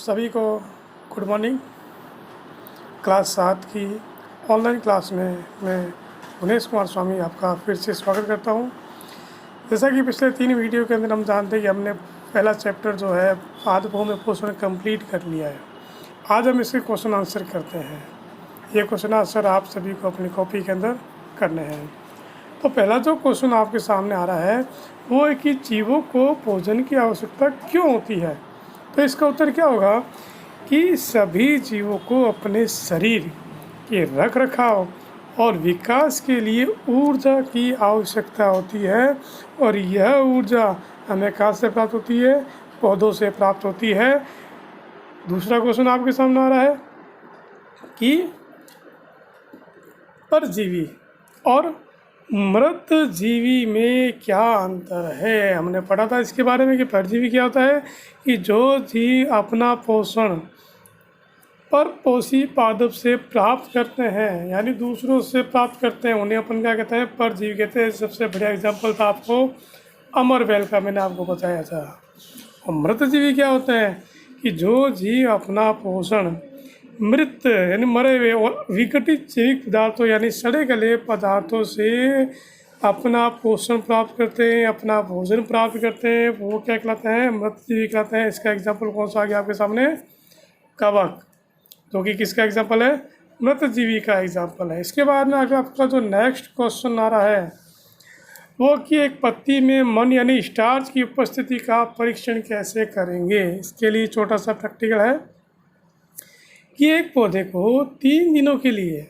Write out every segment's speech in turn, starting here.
सभी को good morning. Class 7 की ऑनलाइन क्लास में मैं उमेश कुमार स्वामी आपका फिर से स्वागत करता हूं। जैसा कि पिछले 3 वीडियो के अंदर हम जानते हैं कि हमने पहला चैप्टर जो है पादपों में पोषण कंप्लीट कर लिया है। आज हम इसके क्वेश्चन आंसर करते हैं। ये क्वेश्चन आंसर आप सभी को अपनी कॉपी के अंदर करने हैं। तो पहला जो क्वेश्चन आपके सामने आ रहा है वो है कि जीवों को भोजन की आवश्यकता क्यों होती है। तो इसका उत्तर क्या होगा कि सभी जीवों को अपने शरीर के रख रखाव और विकास के लिए ऊर्जा की आवश्यकता होती है, और यह ऊर्जा हमें कहाँ से प्राप्त होती है? पौधों से प्राप्त होती है। दूसरा क्वेश्चन आपके सामने आ रहा है कि परजीवी और मृत जीवी में क्या अंतर है। हमने पढ़ा था इसके बारे में कि परजीवी क्या होता है कि जो जीव अपना पोषण परपोषी पादप से प्राप्त करते हैं, यानी दूसरों से प्राप्त करते हैं, उन्हें अपन क्या कहते हैं? परजीवी कहते हैं। सबसे बढ़िया एग्जाम्पल था आपको अमरवेल का, मैंने आपको बताया था। और मृत जीवी क्या होते हैं कि जो जीव अपना पोषण मृत यानी मरे हुए और विघटित जैविक पदार्थों यानी सड़े गले पदार्थों से अपना पोषण प्राप्त करते हैं, अपना भोजन प्राप्त करते हैं, वो क्या कहलाते हैं? मृत जीवी कहलाते हैं। इसका एग्जाम्पल कौन सा आ गया आपके सामने? कवक, जो कि किसका एग्जाम्पल है? मृत जीवी का एग्जाम्पल है। इसके बाद में आगे आपका जो नेक्स्ट क्वेश्चन आ रहा है वो कि एक पत्ती में मन यानी स्टार्च की उपस्थिति का परीक्षण कैसे करेंगे। इसके लिए छोटा सा प्रैक्टिकल है कि एक पौधे को 3 दिनों के लिए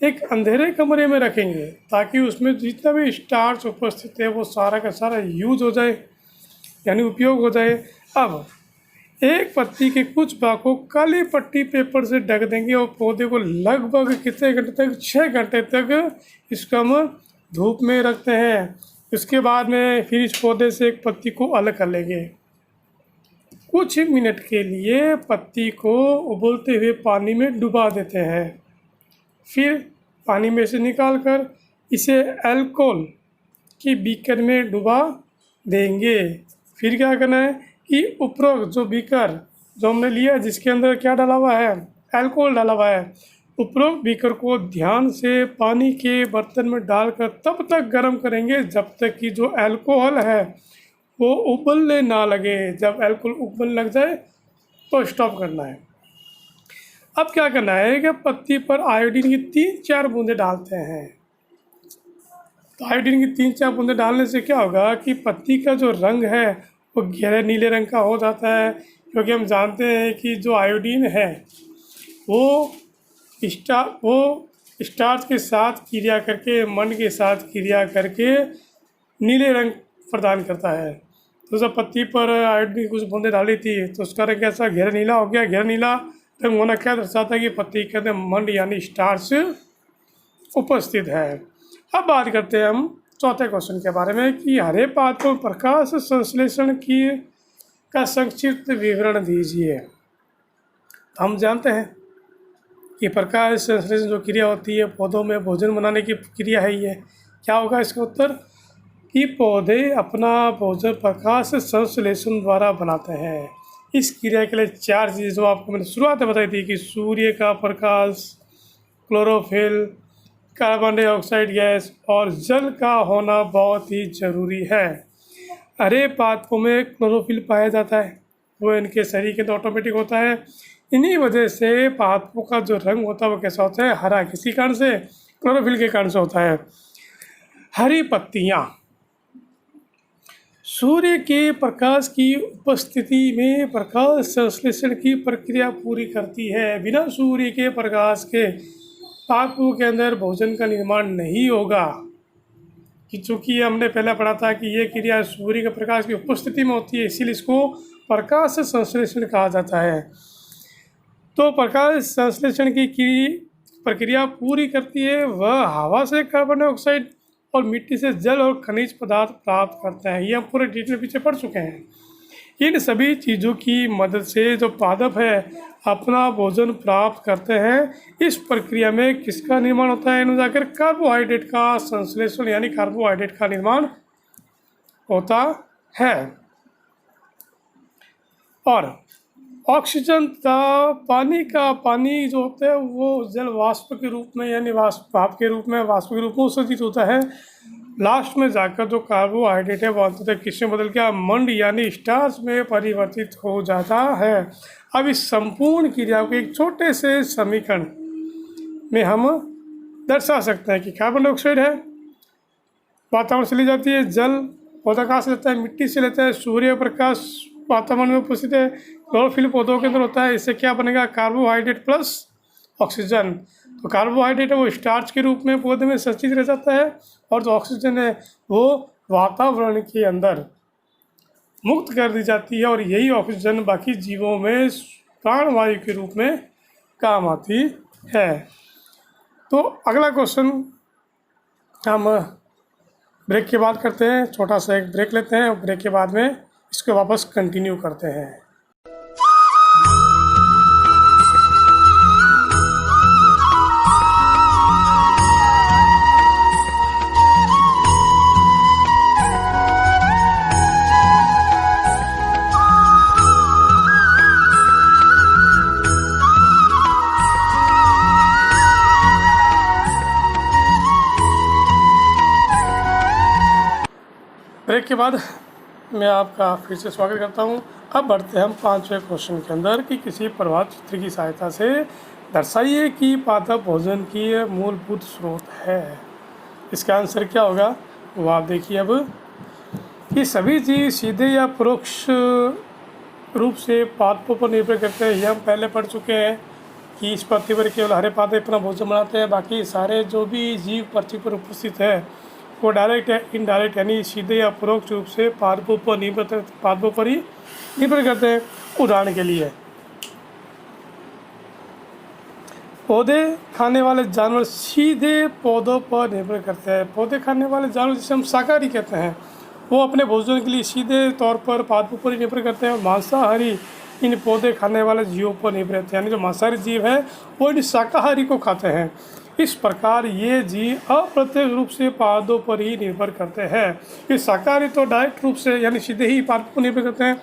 एक अंधेरे कमरे में रखेंगे ताकि उसमें जितना भी स्टार्च उपस्थित है वो सारा का सारा यूज हो जाए, यानी उपयोग हो जाए। अब एक पत्ती के कुछ भाग को काली पट्टी पेपर से ढक देंगे और पौधे को लगभग कितने घंटे तक? 6 घंटे तक इसको हम धूप में रखते हैं। उसके बाद में फिर इस पौधे से एक पत्ती को अलग कर लेंगे। कुछ मिनट के लिए पत्ती को उबलते हुए पानी में डुबा देते हैं। फिर पानी में से निकालकर इसे अल्कोहल की बीकर में डुबा देंगे। फिर क्या करना है कि उपरोक्त जो बीकर जो हमने लिया जिसके अंदर क्या डाला हुआ है? अल्कोहल डाला हुआ है। उपरोक्त बीकर को ध्यान से पानी के बर्तन में डालकर तब तक गर्म करेंगे जब तक कि जो अल्कोहल है वो उबलने ना लगे। जब अल्कोहल उबलने लग जाए तो स्टॉप करना है। अब क्या करना है कि पत्ती पर आयोडीन की 3-4 बूंदें डालते हैं। तो आयोडीन की 3-4 बूंदें डालने से क्या होगा कि पत्ती का जो रंग है वो गहरे नीले रंग का हो जाता है, क्योंकि हम जानते हैं कि जो आयोडीन है वो स्टार्च के साथ क्रिया करके, मन के साथ क्रिया करके नीले रंग प्रदान करता है। तो जब पत्ती पर आयोडीन की कुछ बूंदें डाली थी तो उसका रंग कैसा? गहरा नीला हो गया। गहरा नीला रंग होना क्या दर्शाता है कि पत्ती के अंदर मंड यानी स्टार्च उपस्थित है। अब बात करते हैं हम चौथे क्वेश्चन के बारे में कि हरे पादपों में प्रकाश संश्लेषण की का संक्षिप्त विवरण दीजिए। हम जानते हैं कि प्रकाश संश्लेषण जो क्रिया होती है पौधों में भोजन बनाने की क्रिया है, ये क्या होगा? इसका उत्तर कि पौधे अपना भोजन प्रकाश संश्लेषण द्वारा बनाते हैं। इस क्रिया के लिए 4 चीज़ें जो आपको मैंने शुरुआत में बताई थी कि सूर्य का प्रकाश, क्लोरोफिल, कार्बन डाइऑक्साइड गैस और जल का होना बहुत ही ज़रूरी है। हरे पादपों में क्लोरोफिल पाया जाता है, वो इनके शरीर के अंदर ऑटोमेटिक होता है। इन्हीं वजह से पादपों का जो रंग होता है वो कैसा होता है? हरा। किसी कारण से? क्लोरोफिल के कारण से होता है। हरी पत्तियाँ सूर्य के प्रकाश की उपस्थिति में प्रकाश संश्लेषण की प्रक्रिया पूरी करती है। बिना सूर्य के प्रकाश के पादपों के अंदर भोजन का निर्माण नहीं होगा, कि चूँकि हमने पहले पढ़ा था कि ये क्रिया सूर्य के प्रकाश की उपस्थिति में होती है, इसीलिए इसको प्रकाश संश्लेषण कहा जाता है। तो प्रकाश संश्लेषण की प्रक्रिया पूरी करती है, वह हवा से कार्बन डाइऑक्साइड और मिट्टी से जल और खनिज पदार्थ प्राप्त करते हैं। ये हम पूरे डिटेल पीछे पढ़ चुके हैं। इन सभी चीज़ों की मदद से जो पादप है अपना भोजन प्राप्त करते हैं। इस प्रक्रिया में किसका निर्माण होता है? जाकर कार्बोहाइड्रेट का संश्लेषण यानी कार्बोहाइड्रेट का निर्माण होता है। ऑक्सीजन तथा पानी जो होता है वो जल वाष्प के रूप में यानी वाष्प के रूप में उत्सर्जित होता है। लास्ट में जाकर जो कार्बोहाइड्रेट है वो अंततः किसमें बदल के मंड यानी स्टार्च में परिवर्तित हो जाता है। अब इस संपूर्ण क्रिया को एक छोटे से समीकरण में हम दर्शा सकते हैं कि कार्बन डाइऑक्साइड है, वातावरण से ली जाती है, जल पौधा कहाँ से लेता है, मिट्टी से लेता है, सूर्य प्रकाश वातावरण में उपस्थित है, क्लोरोफिल पौधों के अंदर होता है। इससे क्या बनेगा, कार्बोहाइड्रेट प्लस ऑक्सीजन। तो कार्बोहाइड्रेट है वो स्टार्च के रूप में पौधे में संचित रह जाता है और जो ऑक्सीजन है वो वातावरण के अंदर मुक्त कर दी जाती है और यही ऑक्सीजन बाकी जीवों में प्राणवायु के रूप में काम आती है। तो अगला क्वेश्चन हम ब्रेक के बाद करते हैं, छोटा सा एक ब्रेक लेते हैं और ब्रेक के बाद में इसको वापस कंटिन्यू करते हैं। ब्रेक के बाद मैं आपका फिर से स्वागत करता हूं। अब बढ़ते हैं हम 5वें क्वेश्चन के अंदर कि किसी प्रवाह चित्र की सहायता से दर्शाइए कि पादप भोजन की मूलभूत स्रोत है। इसका आंसर क्या होगा वो आप देखिए अब कि सभी जीव सीधे या परोक्ष रूप से पादपों पर निर्भर करते हैं। ये हम पहले पढ़ चुके हैं कि इस पृथ्वी पर केवल हरे पादप अपना भोजन बनाते हैं, बाकी सारे जो भी जीव पृथ्वी पर उपस्थित है वो डायरेक्ट या इनडायरेक्ट यानी सीधे या परोक्ष रूप से पादपों पर ही निर्भर करते हैं। उदाहरण के लिए पौधे खाने वाले जानवर सीधे पौधों पर निर्भर करते हैं। पौधे खाने वाले जानवर जिसे हम शाकाहारी कहते हैं वो अपने भोजन के लिए सीधे तौर पर पादपों पर ही निर्भर करते हैं और मांसाहारी इन पौधे खाने वाले जीवों पर निर्भर रहते हैं, यानी जो मांसाहारी जीव है वो इन शाकाहारी को खाते हैं। इस प्रकार ये जीव अप्रत्यक्ष रूप से पादों पर ही निर्भर करते हैं। ये शाकाहारी तो डायरेक्ट रूप से यानी सीधे ही पादपों पर निर्भर करते हैं,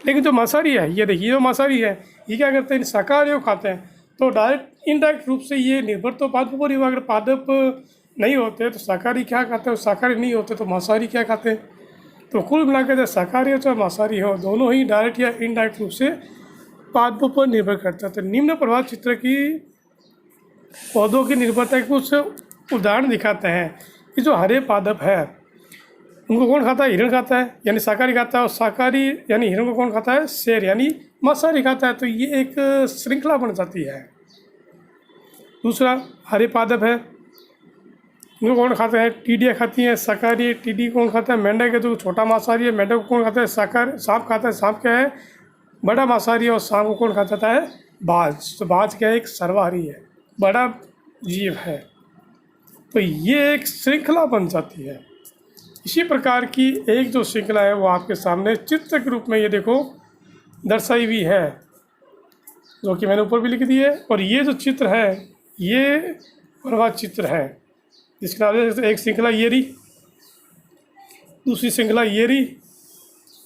लेकिन जो मांसाहारी है ये देखिए, जो मांसाहारी है ये क्या करते हैं, इन शाकाहारी को खाते हैं। तो डायरेक्ट इनडायरेक्ट रूप से ये निर्भर तो पादपों पर ही हुआ। अगर पादप नहीं होते तो शाकाहारी क्या खाते हैं, शाकाहारी नहीं होते तो मांसाहारी क्या खाते हैं। तो कुल मिलाकर चाहे शाकाहारी हो चाहे मांसाहारी हो, दोनों ही डायरेक्ट या इनडायरेक्ट रूप से पादपों पर निर्भर करता है। तो निम्न प्रवाह चित्र की पौधों की निर्भरता के कुछ उदाहरण दिखाते हैं कि जो हरे पादप है उनको कौन खाता है, हिरण खाता है यानी शाकाहारी खाता है, और शाकाहारी यानी हिरण को कौन खाता है, शेर यानी मांसाहारी खाता है। तो ये एक श्रृंखला बन जाती है। दूसरा हरे पादप है उनको कौन खाता है, टीडियाँ खाती हैं शाकाहारी। टीडी कौन खाता है, मेंढक है जो छोटा मांसाहारी है। मेंढक को कौन खाता है, शाकाहारी। सांप खाता है, सांप क्या है, बड़ा मांसाहारी है। और सांप को कौन खाता है, बाज। तो बाज क्या है, एक सर्वाहारी है, बड़ा जीव है। तो ये एक श्रृंखला बन जाती है। इसी प्रकार की एक जो श्रृंखला है वो आपके सामने चित्र के रूप में ये देखो दर्शाई हुई है, जो कि मैंने ऊपर भी लिख दी है। और ये जो चित्र है ये प्रवाह चित्र है, जिसके नाम से एक श्रृंखला ये रही, दूसरी श्रृंखला ये रही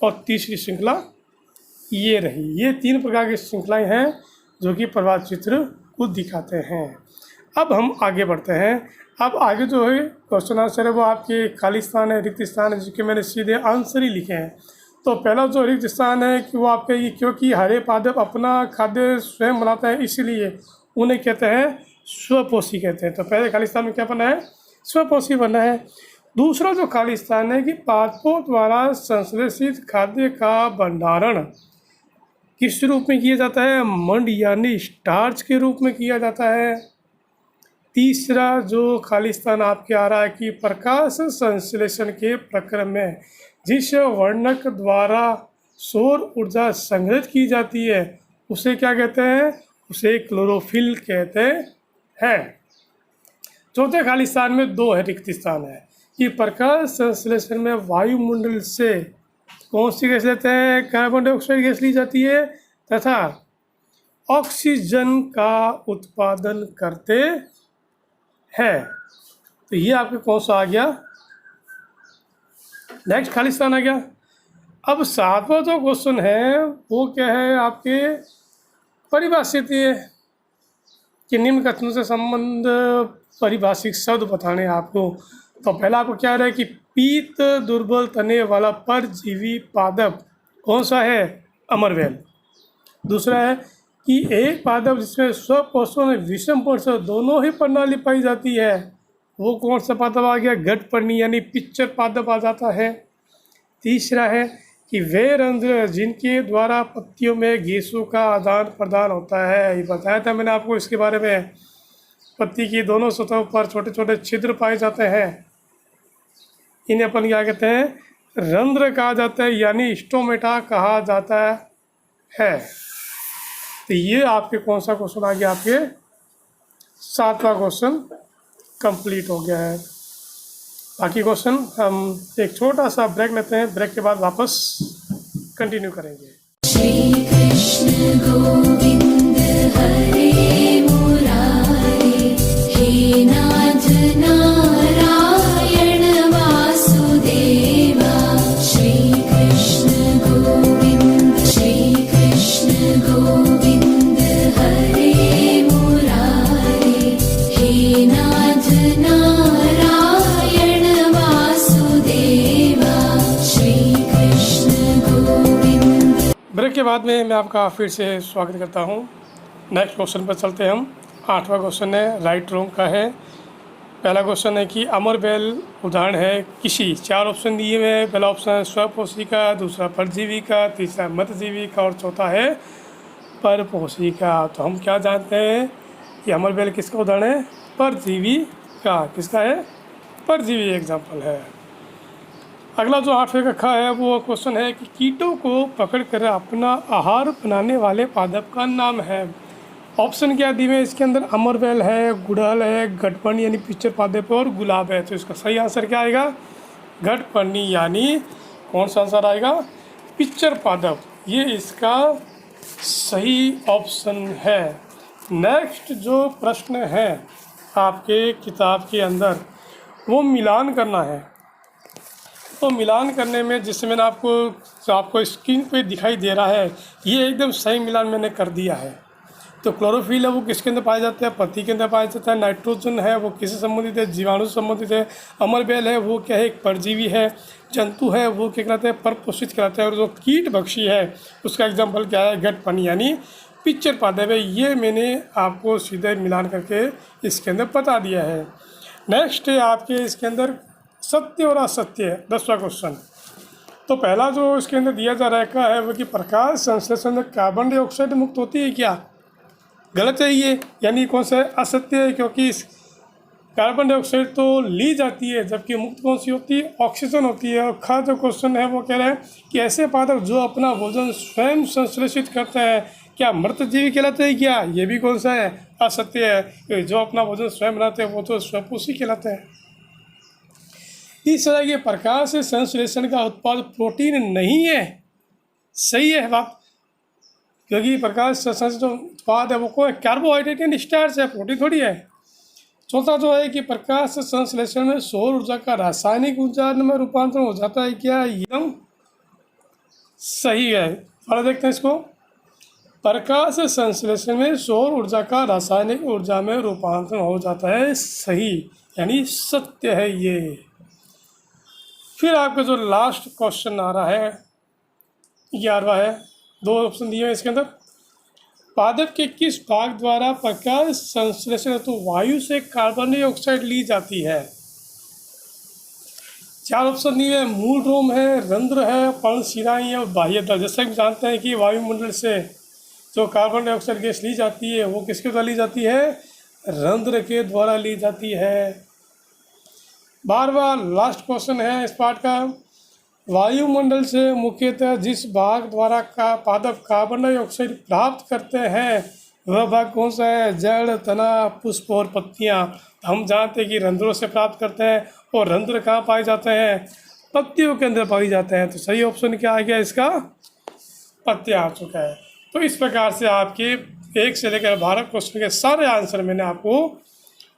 और तीसरी श्रृंखला ये रही। ये 3 प्रकार की श्रृंखलाएँ हैं जो कि प्रवाह चित्र को दिखाते हैं। अब हम आगे बढ़ते हैं। अब आगे जो है क्वेश्चन आंसर है वो आपके खाली स्थान है, रिक्त स्थान है, जिसके मैंने सीधे आंसर ही लिखे हैं। तो पहला जो रिक्त स्थान है कि वो आपके ये, क्योंकि हरे पादप अपना खाद्य स्वयं बनाता है इसलिए उन्हें कहते हैं स्वपोषी कहते हैं। तो पहले खाली स्थान में क्या बना है, स्वपोषी बना है। दूसरा जो खाली स्थान है कि पादपों द्वारा संश्लेषित खाद्य का भंडारण किस रूप में किया जाता है, मंड यानी स्टार्च के रूप में किया जाता है। तीसरा जो खाली स्थान आपके आ रहा है कि प्रकाश संश्लेषण के प्रक्रम में जिस वर्णक द्वारा सौर ऊर्जा संग्रहित की जाती है उसे क्या कहते हैं, उसे क्लोरोफिल कहते हैं। चौथे खाली स्थान में 2 है रिक्त स्थान है कि प्रकाश संश्लेषण में वायुमंडल से कौन सी गैस लेते हैं, कार्बन डाइऑक्साइड गैस ली जाती है तथा ऑक्सीजन का उत्पादन करते हैं। तो ये आपके कौन सा आ गया, नेक्स्ट खाली स्थान आ गया। अब सातवां जो क्वेश्चन है वो क्या है आपके परिभाषित ये कि निम्न कथनों से संबंध परिभाषित शब्द बताने हैं आपको। तो पहला आपको क्या रहा है कि पीत दुर्बल तने वाला परजीवी पादप कौन सा है? अमरवेल। दूसरा है कि एक पादप जिसमें स्वकोषों में विषम पोषक दोनों ही प्रणाली पाई जाती है वो कौन सा पादप आ गया? घटपर्णी यानी पिक्चर पादप आ जाता है। तीसरा है कि वे रंध्र जिनके द्वारा पत्तियों में गैसों का आदान प्रदान होता है, ये बताया था मैंने आपको इसके बारे में। पत्ती की दोनों सतहों पर छोटे छोटे छिद्र पाए जाते हैं, इन्हें अपन क्या कहते हैं? रंध्र कहा जाता है यानी स्टोमेटा कहा जाता है। तो ये आपके कौन सा क्वेश्चन आ गया? आपके सातवां क्वेश्चन कंप्लीट हो गया है। बाकी क्वेश्चन हम एक छोटा सा ब्रेक लेते हैं, ब्रेक के बाद वापस कंटिन्यू करेंगे। श्री कृष्ण गोविंद हरे मुरारे, हे नाथ नारायण वासुदेवा। श्री कृष्ण गोविंद हरे मुरारे, हे नाथ नारायण वासुदेवा। श्री कृष्ण गोविंद। ब्रेक के बाद में मैं आपका फिर से स्वागत करता हूँ। नेक्स्ट क्वेश्चन पर चलते हैं हम। आठवां क्वेश्चन है राइट रॉन्ग का है। पहला क्वेश्चन है कि अमरबेल उदाहरण है किसी। चार ऑप्शन दिए हुए हैं। पहला ऑप्शन है स्वपोषी का, दूसरा परजीवी का, तीसरा मतजीवी का और चौथा है परपोषी का। तो हम क्या जानते हैं कि अमरबेल किसका उदाहरण है? परजीवी का। किसका है? परजीवी एग्जाम्पल है। अगला जो आठवें कक्षा है वो क्वेश्चन है कि कीटों को पकड़कर अपना आहार बनाने वाले पादप का नाम है। ऑप्शन क्या दिए हैं इसके अंदर? अमरबेल है, गुड़हल है, घटपर्णी यानी पिक्चर पादप और गुलाब है। तो इसका सही आंसर क्या आएगा? घटपर्णी यानी कौन सा आंसर आएगा? पिक्चर पादप। ये इसका सही ऑप्शन है। नेक्स्ट जो प्रश्न है आपके किताब के अंदर वो मिलान करना है। तो मिलान करने में जिससे मैंने आपको स्क्रीन पे दिखाई दे रहा है ये एकदम सही मिलान मैंने कर दिया है। तो क्लोरोफिल है वो किसके अंदर पाया जाता है? पत्ती के अंदर पाया जाता है। नाइट्रोजन है वो किससे संबंधित है? जीवाणु से संबंधित है। अमरबेल है वो क्या है? एक परजीवी है। जंतु है वो क्या कहलाते हैं? परपोषित कहलाते हैं। और जो कीट भक्षी है उसका एग्जाम्पल क्या है? घटपर्णी यानी पिक्चर पादप है। ये मैंने आपको सीधे मिलान करके इसके अंदर बता दिया है। नेक्स्ट है आपके इसके अंदर सत्य और असत्य। 10वां क्वेश्चन। तो पहला जो इसके अंदर दिया जा रहा है वो कि प्रकाश संश्लेषण में कार्बन डाइऑक्साइड मुक्त होती है क्या? गलत है ये, यानी कौन सा है? असत्य है, क्योंकि कार्बन डाइऑक्साइड तो ली जाती है जबकि मुक्त कौन सी होती है? ऑक्सीजन होती है। और खा जो क्वेश्चन है वो कह रहा है कि ऐसे पादप जो अपना भोजन स्वयं संश्लेषित करते हैं क्या मृतजीवी कहलाते हैं क्या? ये भी कौन सा है? असत्य है। जो अपना भोजन स्वयं बनाते हैं वो तो स्वपोषी कहलाते हैं। तीसरा ये प्रकाश से संश्लेषण का उत्पाद प्रोटीन नहीं है। सही है बात, क्योंकि प्रकाश संश्लेषण जो उत्पाद है वो कोई कार्बोहाइड्रेट एंड स्टार्च है, प्रोटीन थोड़ी है। चौथा जो है कि प्रकाश संश्लेषण में सौर ऊर्जा का रासायनिक ऊर्जा में रूपांतरण हो जाता है क्या? एकदम सही है। और देखते हैं इसको। प्रकाश संश्लेषण में सौर ऊर्जा का रासायनिक ऊर्जा में रूपांतरण हो जाता है। सही, यानी सत्य है ये। फिर आपका जो लास्ट क्वेश्चन आ रहा है 11वां है। 2 ऑप्शन दिए हैं इसके अंदर। पादप के किस भाग द्वारा प्रकाश संश्लेषण तो वायु से कार्बन डाइऑक्साइड ली जाती है? 4 ऑप्शन दिए हैं। मूल रोम है, रंध्र है, पर्णशिराएं है और बाह्य दल। जैसे हम जानते हैं कि वायुमंडल से जो कार्बन डाइऑक्साइड गैस ली जाती है वो किसके द्वारा ली जाती है? रंध्र के द्वारा ली जाती है। 12वां लास्ट क्वेश्चन है इस पार्ट का। वायुमंडल से मुख्यतः जिस भाग द्वारा का पादप कार्बन डाइऑक्साइड प्राप्त करते हैं वह भाग कौन सा है? जड़, तना, पुष्प और पत्तियां। हम जानते हैं कि रंध्रों से प्राप्त करते हैं और रंध्र कहाँ पाए जाते हैं? पत्तियों के अंदर पाए जाते हैं। तो सही ऑप्शन क्या आ गया इसका? पत्तियां आ चुका है। तो इस प्रकार से आपके 1 से लेकर 12 क्वेश्चन के सारे आंसर मैंने आपको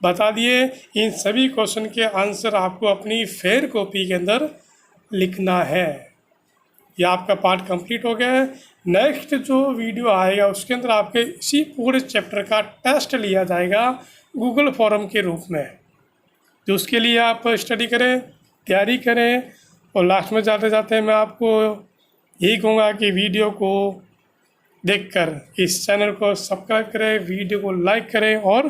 बता दिए। इन सभी क्वेश्चन के आंसर आपको अपनी फेयर कॉपी के अंदर लिखना है। ये आपका पार्ट कंप्लीट हो गया है। नेक्स्ट जो वीडियो आएगा उसके अंदर आपके इसी पूरे चैप्टर का टेस्ट लिया जाएगा गूगल फॉर्म के रूप में। तो उसके लिए आप स्टडी करें, तैयारी करें। और लास्ट में जाते जाते मैं आपको यही कहूँगा कि वीडियो को देखकर इस चैनल को सब्सक्राइब करें, वीडियो को लाइक करें और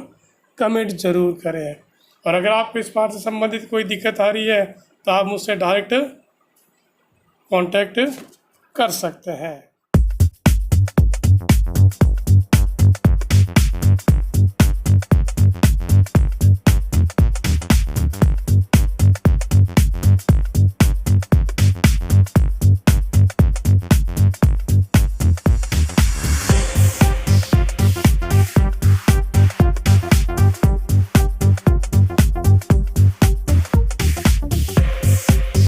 कमेंट ज़रूर करें। और अगर आपको इस पाठ से संबंधित कोई दिक्कत आ रही है तो आप मुझसे डायरेक्ट कांटेक्ट कर सकते हैं।